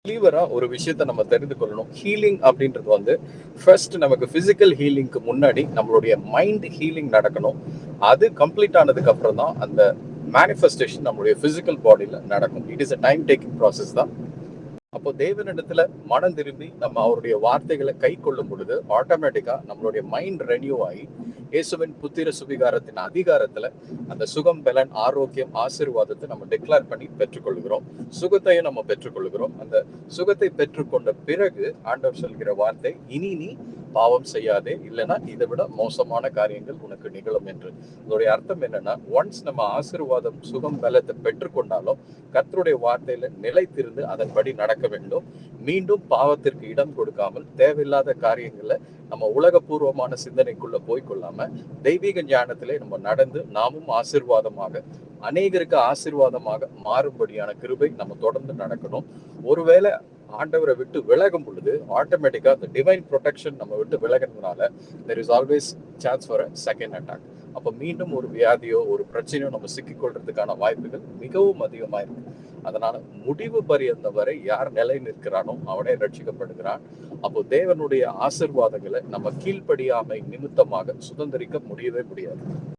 பிலீவரா ஒரு விஷயத்த நம்ம தெரிந்து கொள்ளணும். ஹீலிங் அப்படின்றது வந்து ஃபர்ஸ்ட் நமக்கு பிசிக்கல் ஹீலிங்க்கு முன்னாடி நம்மளுடைய மைண்ட் ஹீலிங் நடக்கணும். அது கம்ப்ளீட் ஆனதுக்கு அப்புறம் தான் அந்த மேனிஃபெஸ்டேஷன் நம்மளுடைய பிசிக்கல் பாடியில நடக்கும். It is a time taking process தான். அப்போ தேவனிடத்துல மனம் திரும்பி நம்ம அவருடைய வார்த்தைகளை கை கொள்ளும் பொழுது ஆட்டோமேட்டிக்கா நம்மளுடைய மைண்ட் ரெனியூ ஆகி இயேசுவின் புத்திர சுவிகாரத்தின் அதிகாரத்துல அந்த சுகம் பலன் ஆரோக்கியம் ஆசீர்வாதத்தை நம்ம டிக்ளேர் பண்ணி பெற்றுக்கொள்கிறோம். சுகத்தையும் நம்ம பெற்றுக்கொள்கிறோம். அந்த சுகத்தை பெற்றுக்கொண்ட பிறகு ஆண்டவர் சொல்கிற வார்த்தை, இனி நீ பாவம் செய்யாதே, இல்லைன்னா இதை விட மோசமான காரியங்கள் உனக்கு நிகழும் என்று. இதோடைய அர்த்தம் என்னன்னா, ஒன்ஸ் நம்ம ஆசீர்வாதம் சுகம் பலத்தை பெற்றுக்கொண்டாலும் கர்த்தருடைய வார்த்தையில நிலைத்திருந்து அதன்படி நடக்க வேண்டும். மீண்டும் பாவத்திற்கு இடம் கொடுக்காமல் தேவையில்லாத காரியங்களை நம்ம உலகபூர்வமான சிந்தனைக்குள்ள போய்கொள்ளாம தெய்வீக ஞானத்திலே நம்ம நடந்து நாமும் ஆசீர்வாதமாக அநேகருக்கு ஆசீர்வாதமாக மாறும்படியான கிருபை நம்ம தொடர்ந்து நடக்கணும். ஒருவேளை ஆண்டவரை விட்டு விலகும் பொழுது ஆட்டோமேட்டிக்கா அந்த டிவைன் ப்ரொடெக்ஷன் நம்ம விட்டு விலகிறதுனால there is always chance for a second attack. அப்போ மீண்டும் ஒரு வியாதியோ ஒரு பிரச்சனையோ நம்ம சிக்கிக்கொள்றதுக்கான வாய்ப்புகள் மிகவும் அதிகமா இருக்கு. அதனால முடிவு பரியந்தம் வரை யார் நிலை நிற்கிறானோ அவனே ரட்சிக்கப்படுகிறான். அப்போ தேவனுடைய ஆசீர்வாதங்களை நம்ம கீழ்ப்படியாமை நிமித்தமாக சுதந்திரிக்க முடியவே முடியாது.